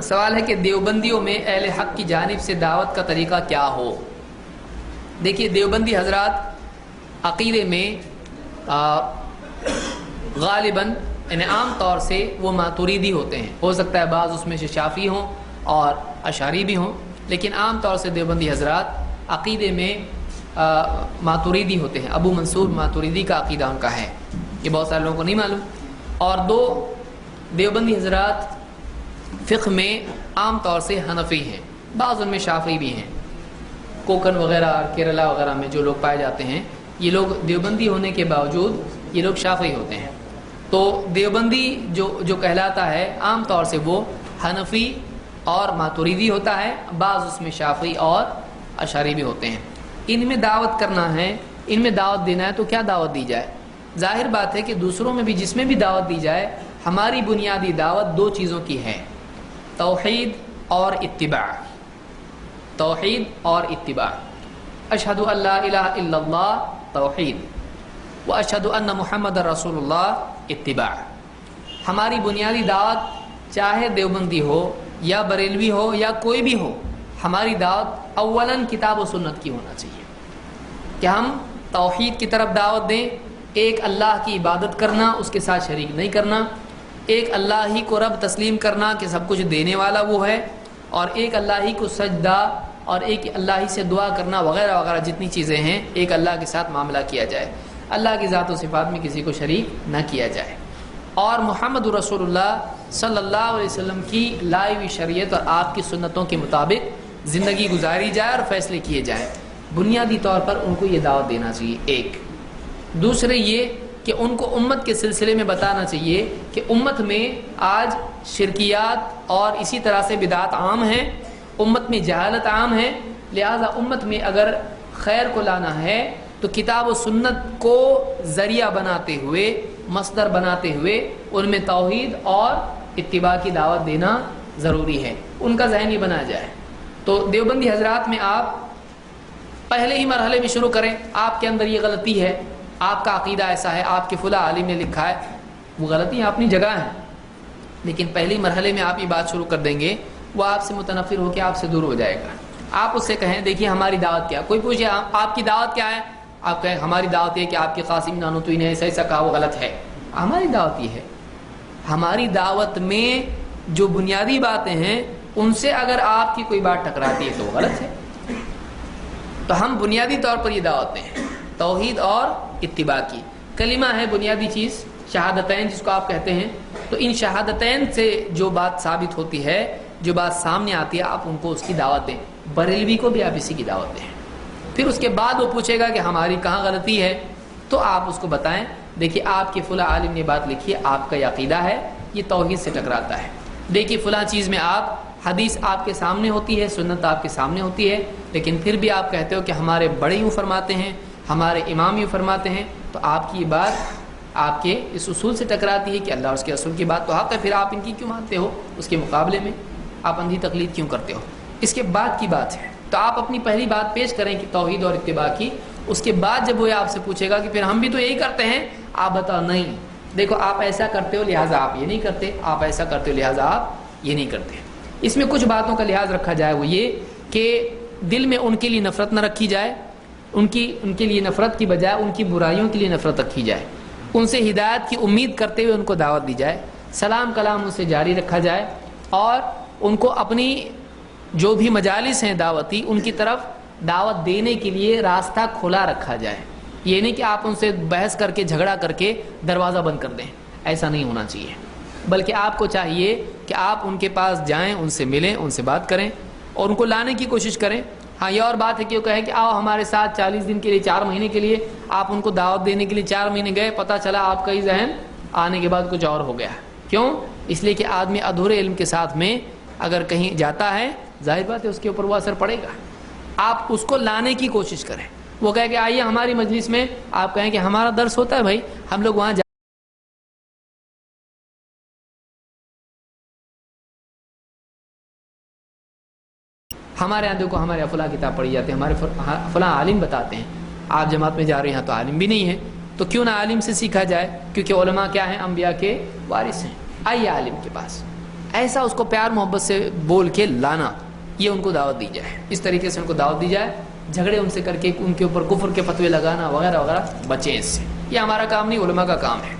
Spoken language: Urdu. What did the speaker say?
سوال ہے کہ دیوبندیوں میں اہل حق کی جانب سے دعوت کا طریقہ کیا ہو؟ دیکھیے، دیوبندی حضرات عقیدے میں غالباً یعنی عام طور سے وہ ماتوریدی ہوتے ہیں. ہو سکتا ہے بعض اس میں سے شافعی ہوں اور اشعری بھی ہوں، لیکن عام طور سے دیوبندی حضرات عقیدے میں ماتوریدی ہوتے ہیں. ابو منصور ماتوریدی کا عقیدہ ان کا ہے، یہ بہت سارے لوگوں کو نہیں معلوم. اور دو دیوبندی حضرات فقہ میں عام طور سے حنفی ہیں، بعض ان میں شافعی بھی ہیں. کوکن وغیرہ اور کیرلا وغیرہ میں جو لوگ پائے جاتے ہیں، یہ لوگ دیوبندی ہونے کے باوجود یہ لوگ شافعی ہوتے ہیں. تو دیوبندی جو کہلاتا ہے عام طور سے وہ حنفی اور ماتوریدی ہوتا ہے، بعض اس میں شافعی اور اشعری بھی ہوتے ہیں. ان میں دعوت کرنا ہے، ان میں دعوت دینا ہے تو کیا دعوت دی جائے؟ ظاہر بات ہے کہ دوسروں میں بھی جس میں بھی دعوت دی جائے، ہماری بنیادی دعوت دو چیزوں کی ہے: توحید اور اتباع. توحید اور اتباع. اشہد ان لا الہ الا اللہ توحید، واشہد ان محمد رسول اللہ اتباع. ہماری بنیادی دعوت چاہے دیوبندی ہو یا بریلوی ہو یا کوئی بھی ہو، ہماری دعوت اولاً کتاب و سنت کی ہونا چاہیے کہ ہم توحید کی طرف دعوت دیں. ایک اللہ کی عبادت کرنا، اس کے ساتھ شریک نہیں کرنا. ایک اللہ ہی کو رب تسلیم کرنا کہ سب کچھ دینے والا وہ ہے، اور ایک اللہ ہی کو سجدہ اور ایک اللہ ہی سے دعا کرنا وغیرہ وغیرہ جتنی چیزیں ہیں، ایک اللہ کے ساتھ معاملہ کیا جائے. اللہ کی ذات و صفات میں کسی کو شریک نہ کیا جائے، اور محمد رسول اللہ صلی اللہ علیہ وسلم کی لائی ہوئی شریعت اور آپ کی سنتوں کے مطابق زندگی گزاری جائے اور فیصلے کیے جائیں. بنیادی طور پر ان کو یہ دعوت دینا چاہیے. ایک دوسرے یہ کہ ان کو امت کے سلسلے میں بتانا چاہیے کہ امت میں آج شرکیات اور اسی طرح سے بدعات عام ہیں، امت میں جہالت عام ہے. لہذا امت میں اگر خیر کو لانا ہے تو کتاب و سنت کو ذریعہ بناتے ہوئے، مصدر بناتے ہوئے ان میں توحید اور اتباع کی دعوت دینا ضروری ہے. ان کا ذہن ہی بنا جائے. تو دیوبندی حضرات میں آپ پہلے ہی مرحلے میں شروع کریں. آپ کے اندر یہ غلطی ہے، آپ کا عقیدہ ایسا ہے، آپ کے فلاں عالم نے لکھا ہے، وہ غلطیاں اپنی جگہ ہیں، لیکن پہلی مرحلے میں آپ یہ بات شروع کر دیں گے، وہ آپ سے متنفر ہو کے آپ سے دور ہو جائے گا. آپ اس سے کہیں دیکھیے ہماری دعوت کیا. کوئی پوچھے آپ کی دعوت کیا ہے، آپ کہیں ہماری دعوت یہ کہ آپ کے قاسم نانوتوی نے ایسا ایسا کہا، وہ غلط ہے. ہماری دعوت یہ ہے. ہماری دعوت میں جو بنیادی باتیں ہیں ان سے اگر آپ کی کوئی بات ٹکراتی ہے تو وہ غلط ہے. تو ہم بنیادی طور پر یہ دعوت دیں توحید اور اتباع کی. کلمہ ہے بنیادی چیز، شہادتین جس کو آپ کہتے ہیں. تو ان شہادتین سے جو بات ثابت ہوتی ہے، جو بات سامنے آتی ہے، آپ ان کو اس کی دعوت دیں. بریلوی کو بھی آپ اسی کی دعوت دیں. پھر اس کے بعد وہ پوچھے گا کہ ہماری کہاں غلطی ہے، تو آپ اس کو بتائیں دیکھیے آپ کے فلاں عالم نے بات لکھی ہے، آپ کا یہ عقیدہ ہے، یہ توحید سے ٹکراتا ہے. دیکھیے فلاں چیز میں آپ حدیث آپ کے سامنے ہوتی ہے، سنت آپ کے سامنے ہوتی ہے، لیکن پھر بھی آپ کہتے ہو کہ ہمارے بڑے یوں فرماتے ہیں، ہمارے امام یوں فرماتے ہیں. تو آپ کی یہ بات آپ کے اس اصول سے ٹکراتی ہے کہ اللہ اور اس کے رسول کی بات تو حق ہے، پھر آپ ان کی کیوں مانتے ہو؟ اس کے مقابلے میں آپ اندھی تقلید کیوں کرتے ہو؟ اس کے بعد کی بات ہے. تو آپ اپنی پہلی بات پیش کریں کہ توحید اور اتباع کی. اس کے بعد جب وہ آپ سے پوچھے گا کہ پھر ہم بھی تو یہی کرتے ہیں، آپ بتاؤ نہیں دیکھو آپ ایسا کرتے ہو لہٰذا آپ یہ نہیں کرتے، آپ ایسا کرتے ہو لہٰذا آپ یہ نہیں کرتے. اس میں کچھ باتوں کا لحاظ رکھا جائے، وہ یہ کہ دل میں ان کے لیے نفرت نہ رکھی جائے، ان کے لیے نفرت کی بجائے ان کی برائیوں کے لیے نفرت رکھی جائے. ان سے ہدایت کی امید کرتے ہوئے ان کو دعوت دی جائے. سلام کلام ان سے جاری رکھا جائے، اور ان کو اپنی جو بھی مجالس ہیں دعوتی ان کی طرف دعوت دینے کے لیے راستہ کھلا رکھا جائے. یہ نہیں کہ آپ ان سے بحث کر کے جھگڑا کر کے دروازہ بند کر دیں، ایسا نہیں ہونا چاہیے. بلکہ آپ کو چاہیے کہ آپ ان کے پاس جائیں، ان سے ملیں، ان سے بات کریں اور ان کو لانے کی کوشش کریں. ہاں یہ اور بات ہے کہ وہ کہیں کہ آؤ ہمارے ساتھ 40 دن کے لیے، 4 مہینے کے لیے. آپ ان کو دعوت دینے کے لیے 4 مہینے گئے، پتہ چلا آپ کا ہی ذہن آنے کے بعد کچھ اور ہو گیا. کیوں؟ اس لیے کہ آدمی ادھورے علم کے ساتھ میں اگر کہیں جاتا ہے، ظاہر بات ہے اس کے اوپر وہ اثر پڑے گا. آپ اس کو لانے کی کوشش کریں. وہ کہے کہ آئیے ہماری مجلس میں، آپ کہیں کہ ہمارا درس ہوتا ہے بھائی، ہم لوگ وہاں ہمارے یہاں دیکھو ہمارے فلاں کتاب پڑھی جاتی ہے، ہمارے فلاں عالم بتاتے ہیں. آپ جماعت میں جا رہے ہیں تو عالم بھی نہیں ہے، تو کیوں نہ عالم سے سیکھا جائے؟ کیونکہ علماء کیا ہیں؟ انبیاء کے وارث ہیں. آئیے عالم کے پاس. ایسا اس کو پیار محبت سے بول کے لانا، یہ ان کو دعوت دی جائے، اس طریقے سے ان کو دعوت دی جائے. جھگڑے ان سے کر کے ان کے اوپر کفر کے فتوے لگانا وغیرہ وغیرہ بچیں اس سے. یہ ہمارا کام نہیں، علماء کا کام ہے.